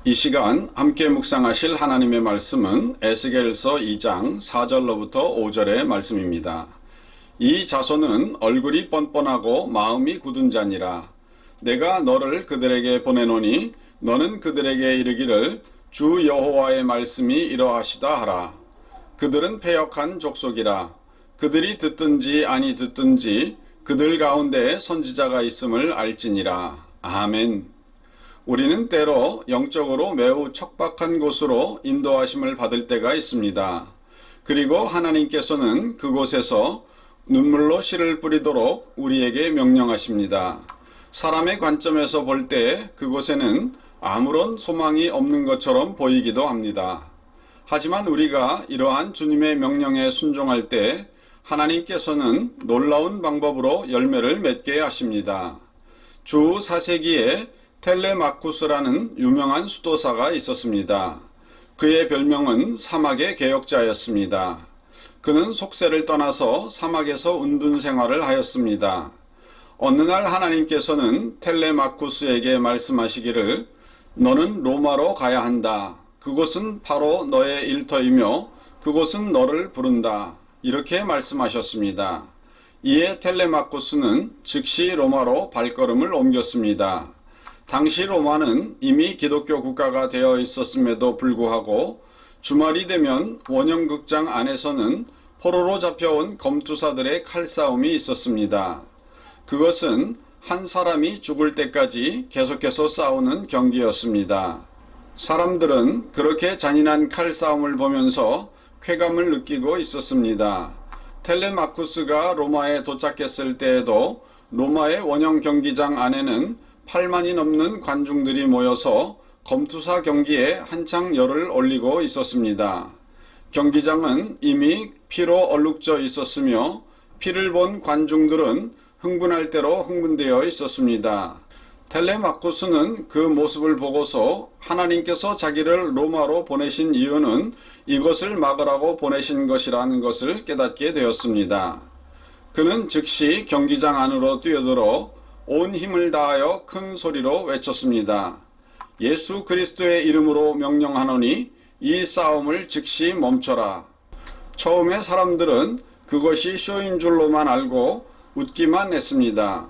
이 시간 함께 묵상하실 하나님의 말씀은 에스겔서 2장 4절로부터 5절의 말씀입니다. 이 자손은 얼굴이 뻔뻔하고 마음이 굳은 자니라. 내가 너를 그들에게 보내노니 너는 그들에게 이르기를 주 여호와의 말씀이 이러하시다 하라. 그들은 패역한 족속이라. 그들이 듣든지 아니 듣든지 그들 가운데 선지자가 있음을 알지니라. 아멘. 우리는 때로 영적으로 매우 척박한 곳으로 인도하심을 받을 때가 있습니다. 그리고 하나님께서는 그곳에서 눈물로 씨를 뿌리도록 우리에게 명령하십니다. 사람의 관점에서 볼 때 그곳에는 아무런 소망이 없는 것처럼 보이기도 합니다. 하지만 우리가 이러한 주님의 명령에 순종할 때 하나님께서는 놀라운 방법으로 열매를 맺게 하십니다. 주 4세기에 텔레마쿠스라는 유명한 수도사가 있었습니다. 그의 별명은 사막의 개혁자였습니다. 그는 속세를 떠나서 사막에서 은둔 생활을 하였습니다. 어느 날 하나님께서는 텔레마쿠스에게 말씀하시기를 너는 로마로 가야 한다. 그곳은 바로 너의 일터이며 그곳은 너를 부른다. 이렇게 말씀하셨습니다. 이에 텔레마쿠스는 즉시 로마로 발걸음을 옮겼습니다. 당시 로마는 이미 기독교 국가가 되어 있었음에도 불구하고 주말이 되면 원형극장 안에서는 포로로 잡혀온 검투사들의 칼싸움이 있었습니다. 그것은 한 사람이 죽을 때까지 계속해서 싸우는 경기였습니다. 사람들은 그렇게 잔인한 칼싸움을 보면서 쾌감을 느끼고 있었습니다. 텔레마쿠스가 로마에 도착했을 때에도 로마의 원형 경기장 안에는 8만이 넘는 관중들이 모여서 검투사 경기에 한창 열을 올리고 있었습니다. 경기장은 이미 피로 얼룩져 있었으며 피를 본 관중들은 흥분할 대로 흥분되어 있었습니다. 텔레마쿠스는 그 모습을 보고서 하나님께서 자기를 로마로 보내신 이유는 이것을 막으라고 보내신 것이라는 것을 깨닫게 되었습니다. 그는 즉시 경기장 안으로 뛰어들어 온 힘을 다하여 큰 소리로 외쳤습니다. 예수 그리스도의 이름으로 명령하노니 이 싸움을 즉시 멈춰라. 처음에 사람들은 그것이 쇼인 줄로만 알고 웃기만 했습니다.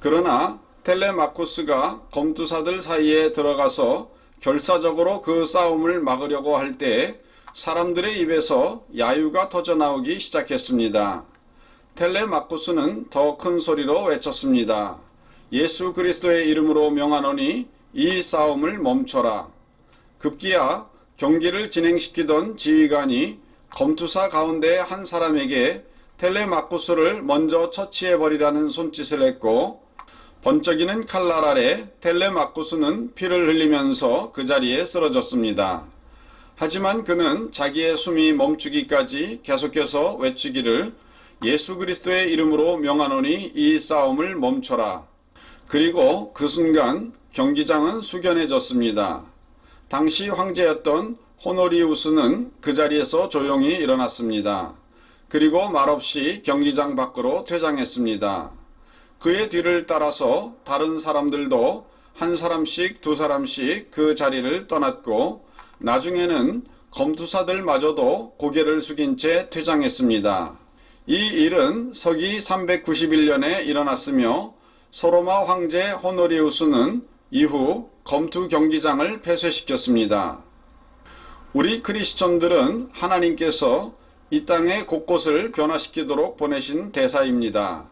그러나 텔레마쿠스가 검투사들 사이에 들어가서 결사적으로 그 싸움을 막으려고 할 때 사람들의 입에서 야유가 터져나오기 시작했습니다. 텔레마쿠스는 더 큰 소리로 외쳤습니다. 예수 그리스도의 이름으로 명하노니 이 싸움을 멈춰라. 급기야 경기를 진행시키던 지휘관이 검투사 가운데 한 사람에게 텔레마쿠스를 먼저 처치해버리라는 손짓을 했고 번쩍이는 칼날 아래 텔레마쿠스는 피를 흘리면서 그 자리에 쓰러졌습니다. 하지만 그는 자기의 숨이 멈추기까지 계속해서 외치기를 예수 그리스도의 이름으로 명하노니 이 싸움을 멈춰라. 그리고 그 순간 경기장은 숙연해졌습니다. 당시 황제였던 호노리우스는 그 자리에서 조용히 일어났습니다. 그리고 말없이 경기장 밖으로 퇴장했습니다. 그의 뒤를 따라서 다른 사람들도 한 사람씩 두 사람씩 그 자리를 떠났고 나중에는 검투사들마저도 고개를 숙인 채 퇴장했습니다. 이 일은 서기 391년에 일어났으며 소로마 황제 호노리우스는 이후 검투 경기장을 폐쇄시켰습니다. 우리 크리스천들은 하나님께서 이 땅의 곳곳을 변화시키도록 보내신 대사입니다.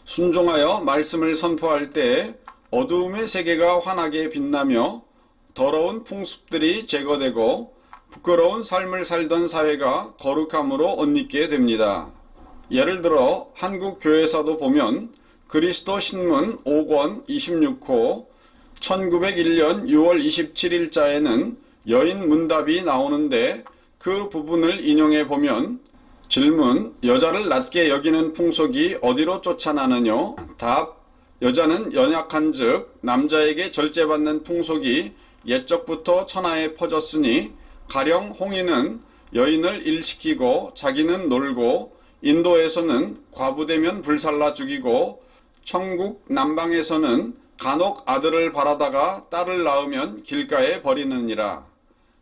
순종하여 말씀을 선포할 때 어두움의 세계가 환하게 빛나며 더러운 풍습들이 제거되고 부끄러운 삶을 살던 사회가 거룩함으로 옷입게 됩니다. 예를 들어 한국 교회사도 보면 그리스도 신문 5권 26호 1901년 6월 27일자에는 여인 문답이 나오는데 그 부분을 인용해 보면 질문, 여자를 낮게 여기는 풍속이 어디로 쫓아나느뇨? 답, 여자는 연약한 즉 남자에게 절제받는 풍속이 옛적부터 천하에 퍼졌으니 가령 홍인은 여인을 일시키고 자기는 놀고 인도에서는 과부되면 불살라 죽이고 천국 남방에서는 간혹 아들을 바라다가 딸을 낳으면 길가에 버리느니라.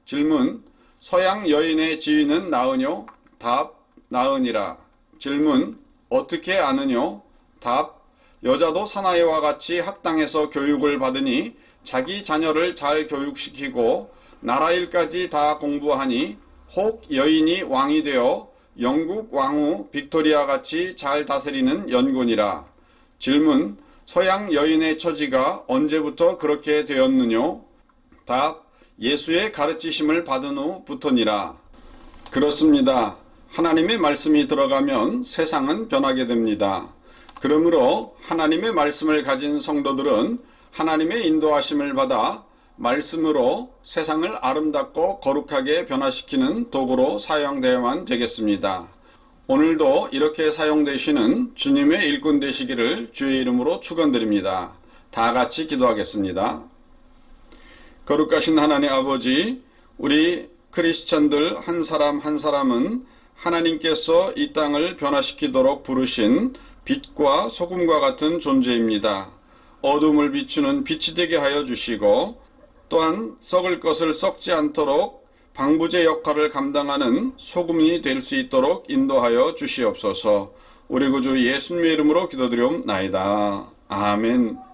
질문. 서양 여인의 지위는 나으뇨? 답. 나으니라. 질문. 어떻게 아느뇨? 답. 여자도 사나이와 같이 학당에서 교육을 받으니 자기 자녀를 잘 교육시키고 나라 일까지 다 공부하니 혹 여인이 왕이 되어 영국 왕후 빅토리아 같이 잘 다스리는 연곤이라. 질문. 서양 여인의 처지가 언제부터 그렇게 되었느뇨? 답. 예수의 가르치심을 받은 후부터니라. 그렇습니다. 하나님의 말씀이 들어가면 세상은 변하게 됩니다. 그러므로 하나님의 말씀을 가진 성도들은 하나님의 인도하심을 받아 말씀으로 세상을 아름답고 거룩하게 변화시키는 도구로 사용되어야만 되겠습니다. 오늘도 이렇게 사용되시는 주님의 일꾼 되시기를 주의 이름으로 축원드립니다. 다 같이 기도하겠습니다. 거룩하신 하나님 아버지, 우리 크리스천들 한 사람 한 사람은 하나님께서 이 땅을 변화시키도록 부르신 빛과 소금과 같은 존재입니다. 어둠을 비추는 빛이 되게 하여 주시고 또한 썩을 것을 썩지 않도록 방부제 역할을 감당하는 소금이 될 수 있도록 인도하여 주시옵소서. 우리 구주 예수님의 이름으로 기도드리옵나이다. 아멘.